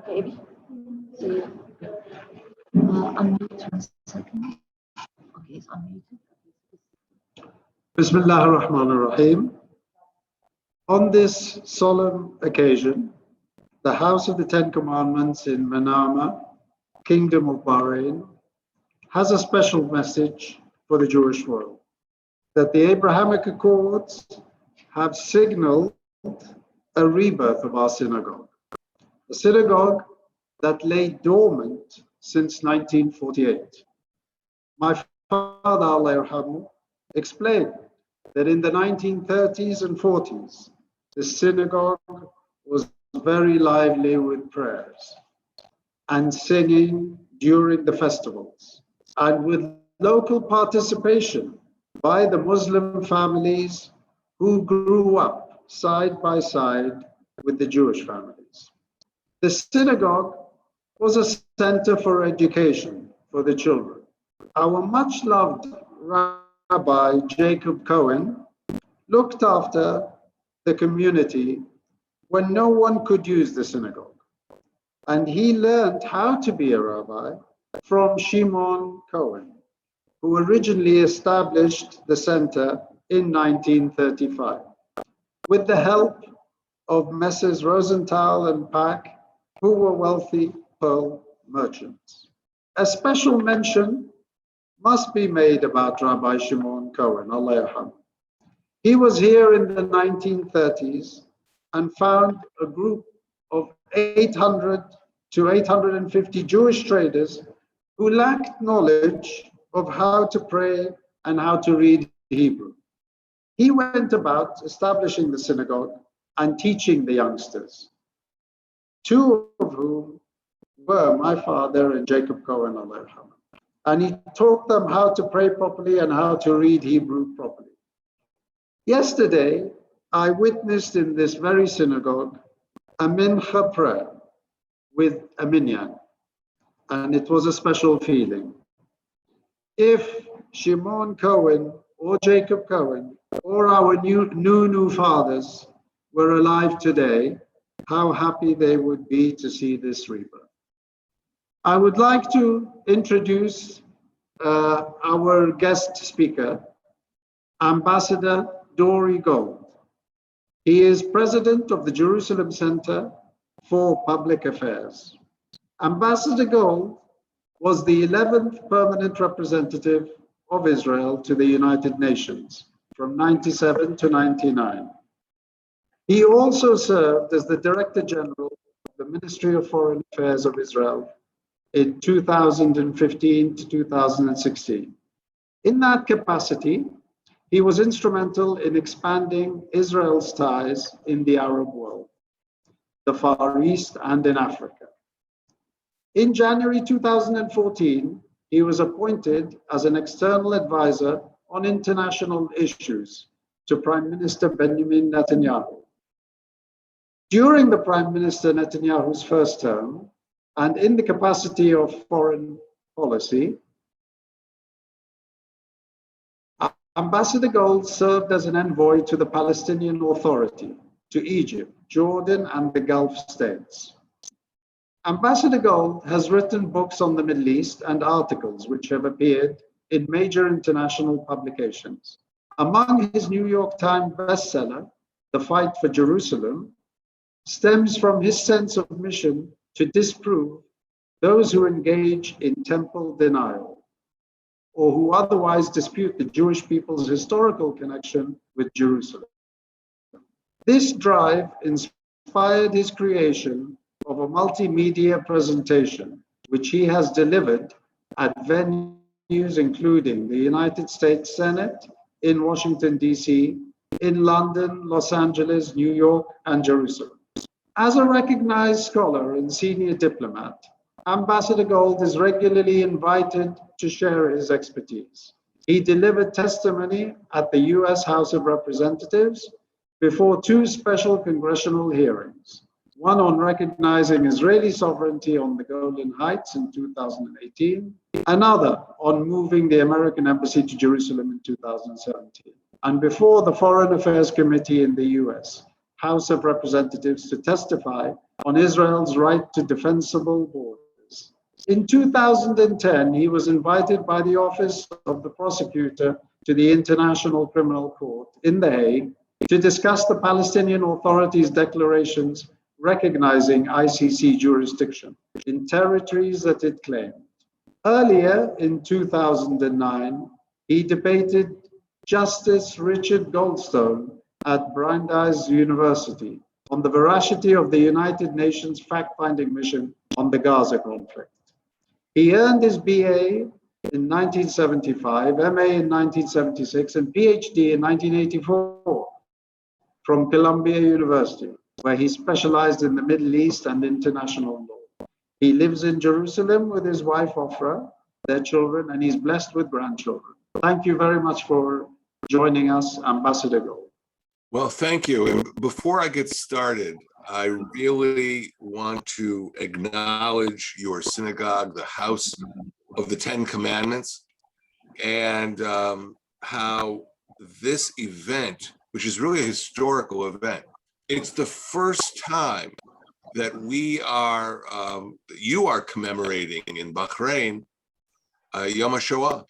Maybe. Unmute 1 second. Okay, it's unmuted. Bismillah ar-Rahman ar-Rahim. On this solemn occasion, the House of the Ten Commandments in Manama, Kingdom of Bahrain, has a special message for the Jewish world, that the Abrahamic Accords have signaled a rebirth of our synagogue, a synagogue that lay dormant since 1948. My father, Allah yarhamu, explained that in the 1930s and 40s, the synagogue was very lively with prayers and singing during the festivals, and with local participation by the Muslim families who grew up side by side with the Jewish families. The synagogue was a center for education for the children. Our much loved Rabbi Jacob Cohen looked after the community when no one could use the synagogue. And he learned how to be a rabbi from Shimon Cohen, who originally established the center in 1935, with the help of Messrs. Rosenthal and Pack, who were wealthy pearl merchants. A special mention must be made about Rabbi Shimon Cohen, Allah yarham. He was here in the 1930s and found a group of 800 to 850 Jewish traders who lacked knowledge of how to pray and how to read Hebrew. He went about establishing the synagogue and teaching the youngsters, two of whom were my father and Jacob Cohen, Allah yarham. And he taught them how to pray properly and how to read Hebrew properly. Yesterday, I witnessed in this very synagogue a mincha prayer with a minyan, and it was a special feeling. If Shimon Cohen or Jacob Cohen or our new fathers were alive today, how happy they would be to see this rebirth. I would like to introduce our guest speaker, Ambassador Dory Gold. He is president of the Jerusalem Center for Public Affairs. Ambassador Gold was the 11th permanent representative of Israel to the United Nations from 97 to 99. He also served as the Director General of the Ministry of Foreign Affairs of Israel in 2015 to 2016. In that capacity, he was instrumental in expanding Israel's ties in the Arab world, the Far East, and in Africa. In January 2014, he was appointed as an external advisor on international issues to Prime Minister Benjamin Netanyahu. During the Prime Minister Netanyahu's first term, and in the capacity of foreign policy, Ambassador Gold served as an envoy to the Palestinian Authority, to Egypt, Jordan, and the Gulf states. Ambassador Gold has written books on the Middle East and articles which have appeared in major international publications. Among his New York Times bestseller, The Fight for Jerusalem, stems from his sense of mission to disprove those who engage in temple denial or who otherwise dispute the Jewish people's historical connection with Jerusalem. This drive inspired his creation of a multimedia presentation, which he has delivered at venues including the United States Senate, in Washington, D.C., in London, Los Angeles, New York, and Jerusalem. As a recognized scholar and senior diplomat, Ambassador Gold is regularly invited to share his expertise. He delivered testimony at the US House of Representatives before two special congressional hearings, one on recognizing Israeli sovereignty on the Golan Heights in 2018, another on moving the American embassy to Jerusalem in 2017, and before the Foreign Affairs Committee in the US House of Representatives to testify on Israel's right to defensible borders. In 2010, he was invited by the Office of the Prosecutor to the International Criminal Court in The Hague to discuss the Palestinian Authority's declarations recognizing ICC jurisdiction in territories that it claimed. Earlier in 2009, he debated Justice Richard Goldstone at Brandeis University on the veracity of the United Nations fact-finding mission on the Gaza conflict. He earned his BA in 1975, MA in 1976, and PhD in 1984 from Columbia University, where he specialized in the Middle East and international law. He lives in Jerusalem with his wife, Ofra, their children, and he's blessed with grandchildren. Thank you very much for joining us, Ambassador Gold. Well, thank you. And before I get started, I really want to acknowledge your synagogue, the House of the Ten Commandments, and how this event, which is really a historical event, it's the first time that you are commemorating in Bahrain Yom HaShoah.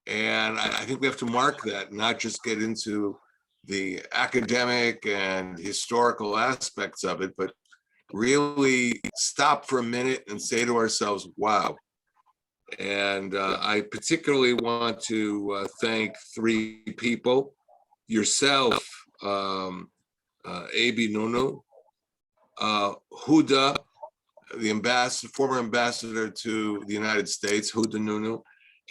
And I think we have to mark that, not just get into the academic and historical aspects of it, but really stop for a minute and say to ourselves, wow. And I particularly want to thank three people: yourself, Abi Nunu, Huda, the former ambassador to the United States, Huda Nunu,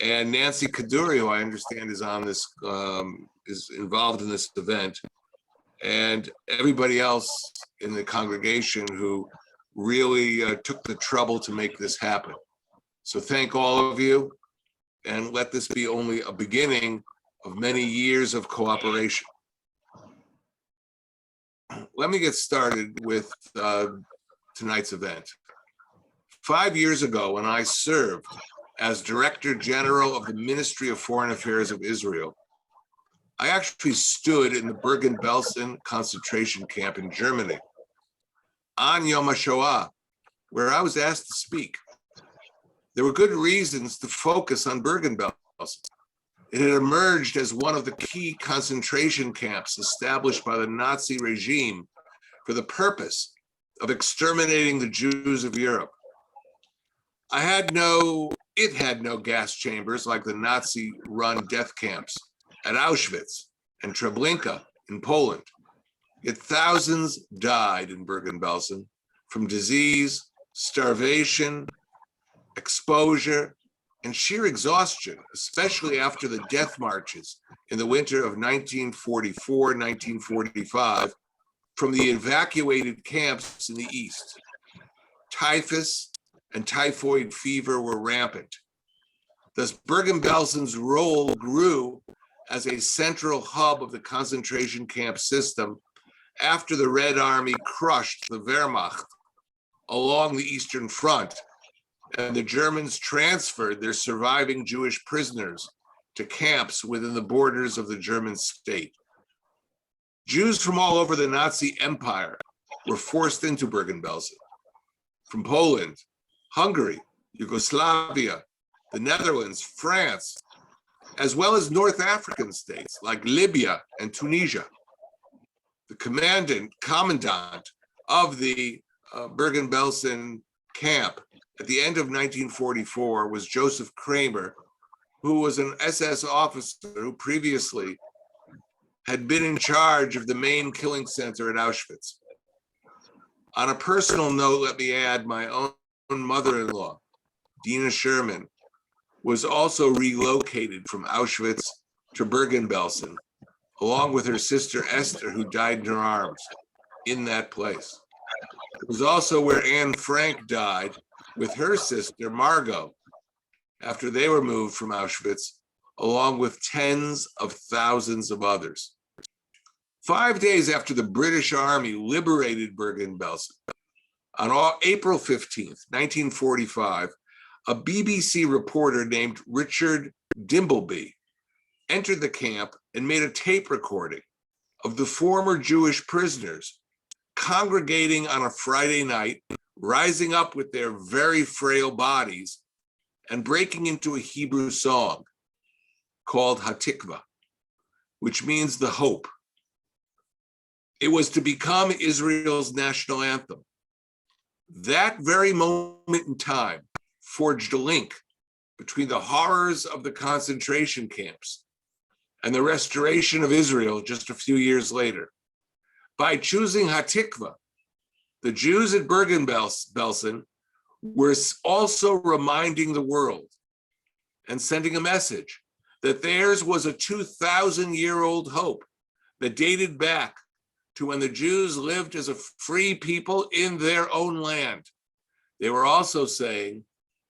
and Nancy Kaduri, who I understand is on this, is involved in this event, and everybody else in the congregation who really took the trouble to make this happen. So thank all of you, and let this be only a beginning of many years of cooperation. Let me get started with tonight's event. 5 years ago, when I served as Director General of the Ministry of Foreign Affairs of Israel, I actually stood in the Bergen-Belsen concentration camp in Germany on Yom HaShoah, where I was asked to speak. There were good reasons to focus on Bergen-Belsen. It had emerged as one of the key concentration camps established by the Nazi regime for the purpose of exterminating the Jews of Europe. It had no gas chambers like the Nazi-run death camps at Auschwitz and Treblinka in Poland. Yet thousands died in Bergen-Belsen from disease, starvation, exposure, and sheer exhaustion, especially after the death marches in the winter of 1944-1945 from the evacuated camps in the east. Typhus and typhoid fever were rampant. Thus, Bergen-Belsen's role grew as a central hub of the concentration camp system after the Red Army crushed the Wehrmacht along the Eastern Front, and the Germans transferred their surviving Jewish prisoners to camps within the borders of the German state. Jews from all over the Nazi Empire were forced into Bergen-Belsen, from Poland, Hungary, Yugoslavia, the Netherlands, France, as well as North African states like Libya and Tunisia. The commandant of the Bergen-Belsen camp at the end of 1944 was Joseph Kramer, who was an SS officer who previously had been in charge of the main killing center at Auschwitz. On a personal note, let me add, my own mother-in-law, Dina Sherman, was also relocated from Auschwitz to Bergen-Belsen, along with her sister Esther, who died in her arms in that place. It was also where Anne Frank died with her sister Margot after they were moved from Auschwitz, along with tens of thousands of others. 5 days after the British Army liberated Bergen-Belsen, on April 15th, 1945, a BBC reporter named Richard Dimbleby entered the camp and made a tape recording of the former Jewish prisoners congregating on a Friday night, rising up with their very frail bodies and breaking into a Hebrew song called Hatikva, which means the hope. It was to become Israel's national anthem. That very moment in time forged a link between the horrors of the concentration camps and the restoration of Israel just a few years later. By choosing Hatikva, the Jews at Bergen-Belsen were also reminding the world and sending a message that theirs was a 2,000-year-old hope that dated back to when the Jews lived as a free people in their own land. They were also saying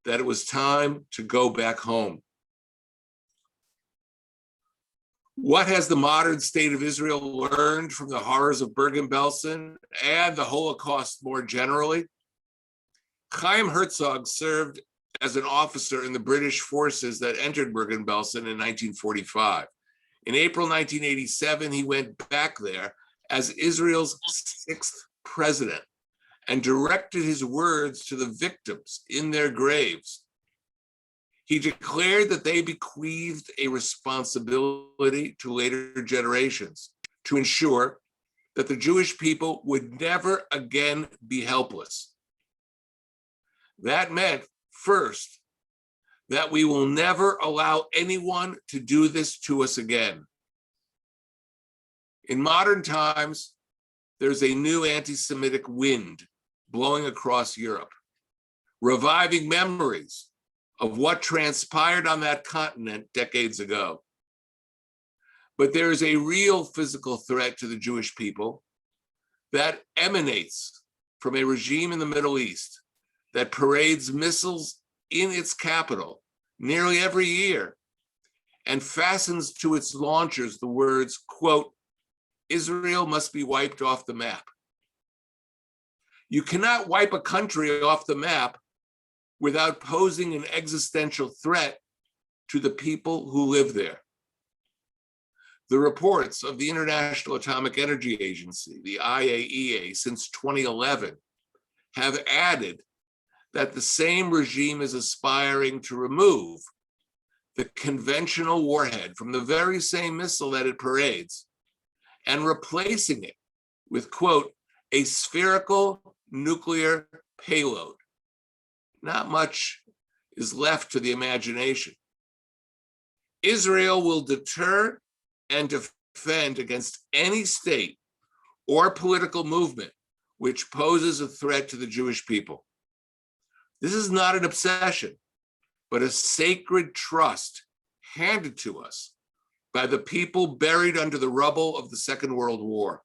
that it was time to go back home. What has the modern state of Israel learned from the horrors of Bergen-Belsen and the Holocaust more generally? Chaim Herzog served as an officer in the British forces that entered Bergen-Belsen in 1945. In April 1987, he went back there as Israel's 6th president and directed his words to the victims in their graves. He declared that they bequeathed a responsibility to later generations to ensure that the Jewish people would never again be helpless. That meant, first, that we will never allow anyone to do this to us again. In modern times, there's a new anti-Semitic wind blowing across Europe, reviving memories of what transpired on that continent decades ago. But there is a real physical threat to the Jewish people that emanates from a regime in the Middle East that parades missiles in its capital nearly every year and fastens to its launchers the words, quote, "Israel must be wiped off the map." You cannot wipe a country off the map without posing an existential threat to the people who live there. The reports of the International Atomic Energy Agency, the IAEA, since 2011 have added that the same regime is aspiring to remove the conventional warhead from the very same missile that it parades and replacing it with, quote, "a spherical nuclear payload." Not much is left to the imagination. Israel will deter and defend against any state or political movement which poses a threat to the Jewish people. This is not an obsession, but a sacred trust handed to us by the people buried under the rubble of the Second World War.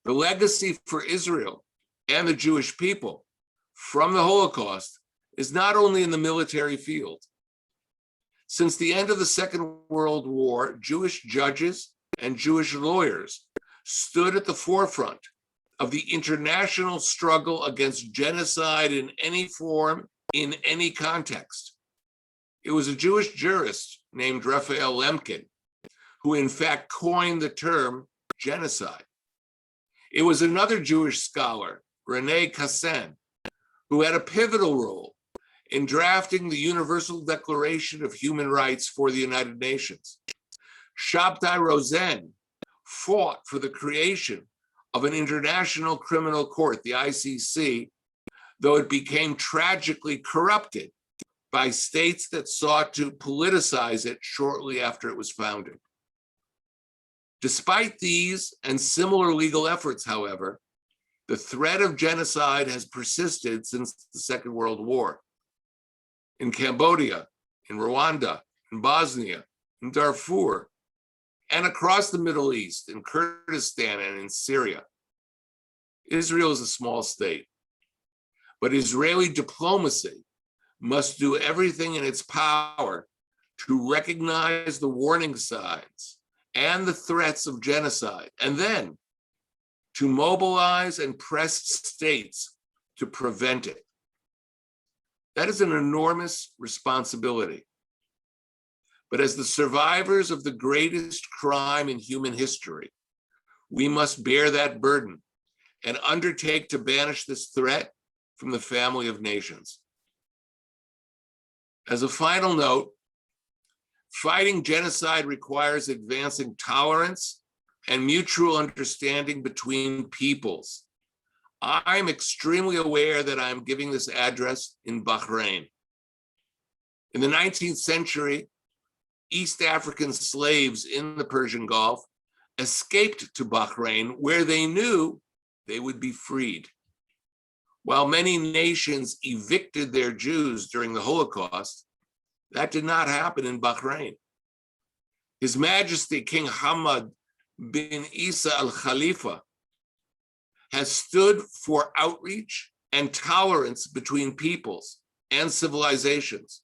The legacy for Israel and the Jewish people from the Holocaust is not only in the military field. Since the end of the Second World War, Jewish judges and Jewish lawyers stood at the forefront of the international struggle against genocide in any form, in any context. It was a Jewish jurist named Raphael Lemkin who in fact coined the term genocide. It was another Jewish scholar, René Cassin, who had a pivotal role in drafting the Universal Declaration of Human Rights for the United Nations. Shabtai Rosen fought for the creation of an international criminal court, the ICC, though it became tragically corrupted by states that sought to politicize it shortly after it was founded. Despite these and similar legal efforts, however, the threat of genocide has persisted since the Second World War. In Cambodia, in Rwanda, in Bosnia, in Darfur, and across the Middle East, in Kurdistan and in Syria. Israel is a small state, but Israeli diplomacy must do everything in its power to recognize the warning signs and the threats of genocide, and then to mobilize and press states to prevent it. That is an enormous responsibility. but as the survivors of the greatest crime in human history, we must bear that burden and undertake to banish this threat from the family of nations. As a final note, fighting genocide requires advancing tolerance and mutual understanding between peoples. I'm extremely aware that I'm giving this address in Bahrain. In the 19th century, East African slaves in the Persian Gulf escaped to Bahrain, where they knew they would be freed. While many nations evicted their Jews during the Holocaust, that did not happen in Bahrain. His Majesty King Hamad bin Isa al Khalifa has stood for outreach and tolerance between peoples and civilizations.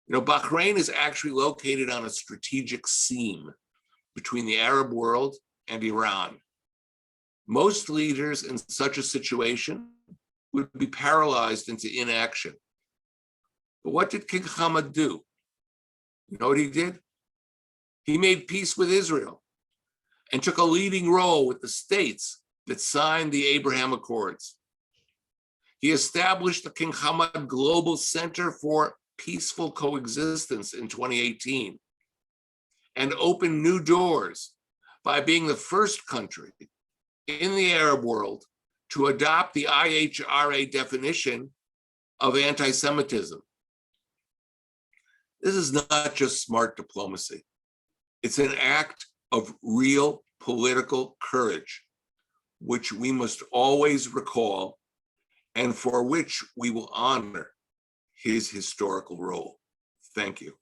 You know, Bahrain is actually located on a strategic seam between the Arab world and Iran. Most leaders in such a situation would be paralyzed into inaction. But what did King Hamad do? You know what he did? He made peace with Israel and took a leading role with the states that signed the Abraham Accords. He established the King Hamad Global Center for Peaceful Coexistence in 2018 and opened new doors by being the first country in the Arab world to adopt the IHRA definition of anti-Semitism. This is not just smart diplomacy. It's an act of real political courage, which we must always recall and for which we will honor his historical role. Thank you.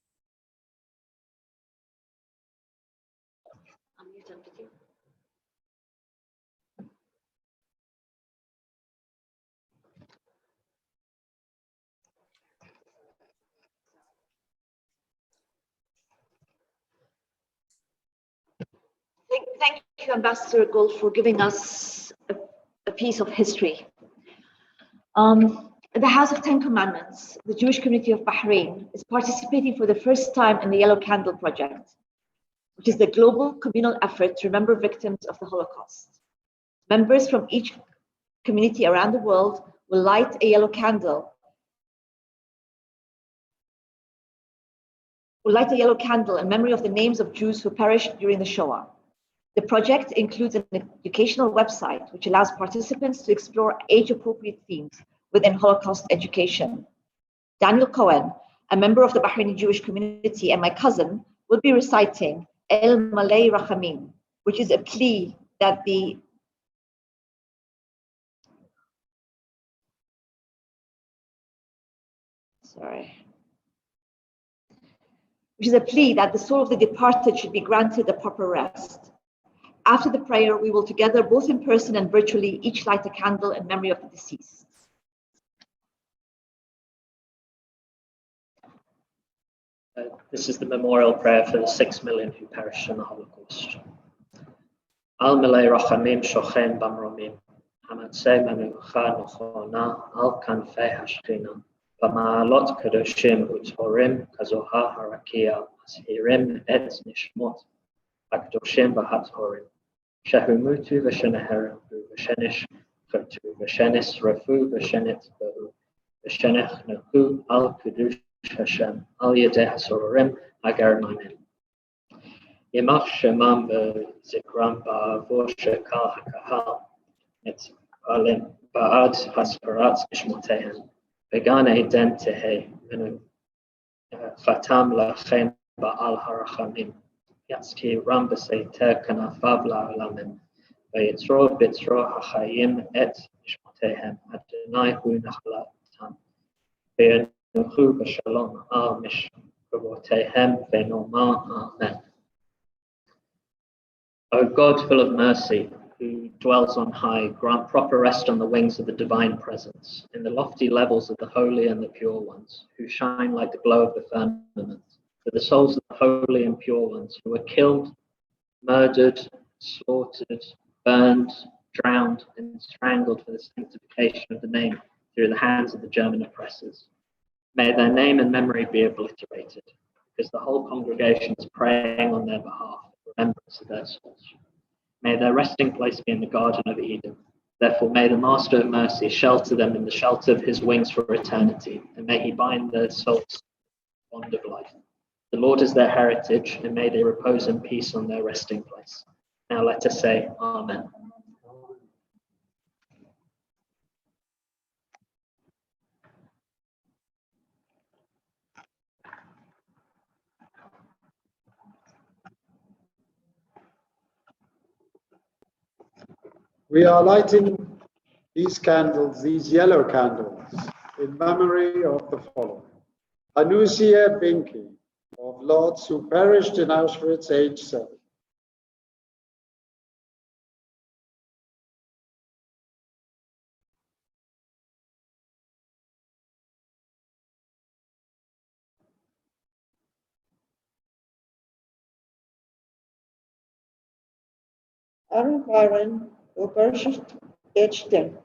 Thank you, Ambassador Gold, for giving us a piece of history. The House of Ten Commandments, the Jewish community of Bahrain, is participating for the first time in the Yellow Candle Project, which is the global communal effort to remember victims of the Holocaust. Members from each community around the world will light a yellow candle. In memory of the names of Jews who perished during the Shoah. The project includes an educational website which allows participants to explore age-appropriate themes within Holocaust education. Daniel Cohen, a member of the Bahraini Jewish community, and my cousin will be reciting El Malay Rachamim, which is a plea that the soul of the departed should be granted a proper rest. After the prayer, we will together, both in person and virtually, each light a candle in memory of the deceased. This is the memorial prayer for the 6 million who perished in the Holocaust. Al Malay Rachamim Shochen Bamromim, Hamatzeh Menucha Nochona, Al Kanfei Hashchina, Bamaalot Kadoshim Uthorim, Kazoha Harakia, Ashirim Et Nishmot, Akdoshim Bahathorim, Shahumutu Vesheneheru, Veshenish, Khatu Veshenis, Refu Veshenit Bahu, Veshenech Nahu, Al Kudush Hashem, Al Yedeh Hasorim, Agar Nanim. Yemach Shemam Zikram Ba'avor Shekal Hakahal, Et Alim Ba'ad Hasparat Ishmotehem, Began Eden Tehe, Menu Fatam Lachem Ba'al Harachamim, Yatski Ram Beseiter Kanafav La'alamin, Vayitro Bitro Hachayim Et Ishmotehem, Adonai Hu Nachlatam, Ve'enuchu B'Shalom Al Mishkabotehem Ve'nomar Amen. O God, full of mercy, who dwells on high, grant proper rest on the wings of the divine presence, in the lofty levels of the holy and the pure ones, who shine like the glow of the firmament, for the souls of the holy and pure ones, who were killed, murdered, slaughtered, burned, drowned, and strangled for the sanctification of the name through the hands of the German oppressors. May their name and memory be obliterated, because the whole congregation is praying on their behalf in remembrance of their souls. May their resting place be in the Garden of Eden. Therefore, may the Master of Mercy shelter them in the shelter of his wings for eternity, and may he bind their souls to the bond of life. The Lord is their heritage, and may they repose in peace on their resting place. Now let us say, Amen. We are lighting these candles, these yellow candles, in memory of the following. Anusia Binky of Lodz, who perished in Auschwitz, age 7. Aaron Byron, who perished, age 10.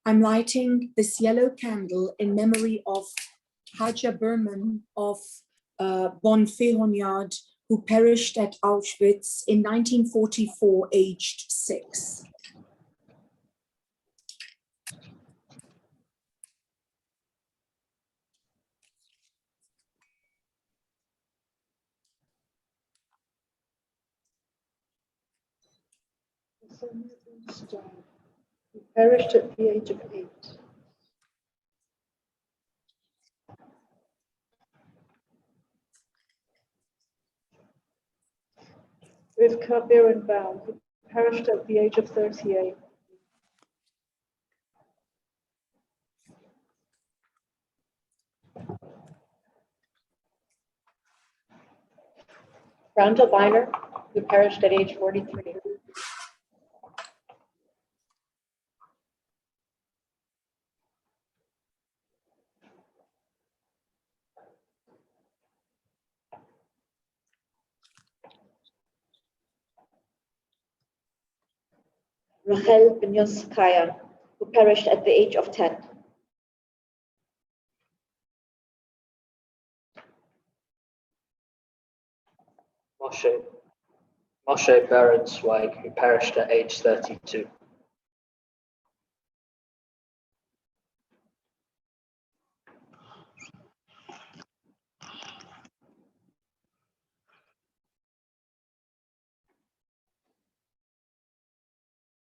I'm lighting this yellow candle in memory of Haja Berman of Bonn Fehonyard, who perished at Auschwitz in 1944, aged 6. Who perished at the age of 8. Rivka Birnbaum, who perished at the age of 38. Randall Biner, who perished at age 43. Rachel Benyoskaya, who perished at the age of 10. Moshe Berensweig, who perished at age 32.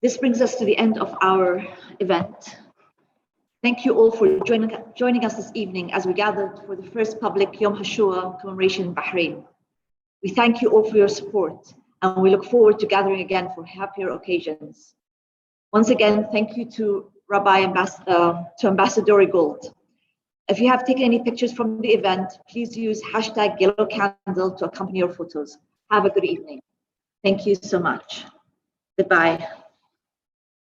This brings us to the end of our event. Thank you all for joining us this evening as we gathered for the first public Yom HaShoah commemoration in Bahrain. We thank you all for your support, and we look forward to gathering again for happier occasions. Once again, thank you to Ambassador Gold. If you have taken any pictures from the event, please use #YellowCandle to accompany your photos. Have a good evening. Thank you so much. Goodbye.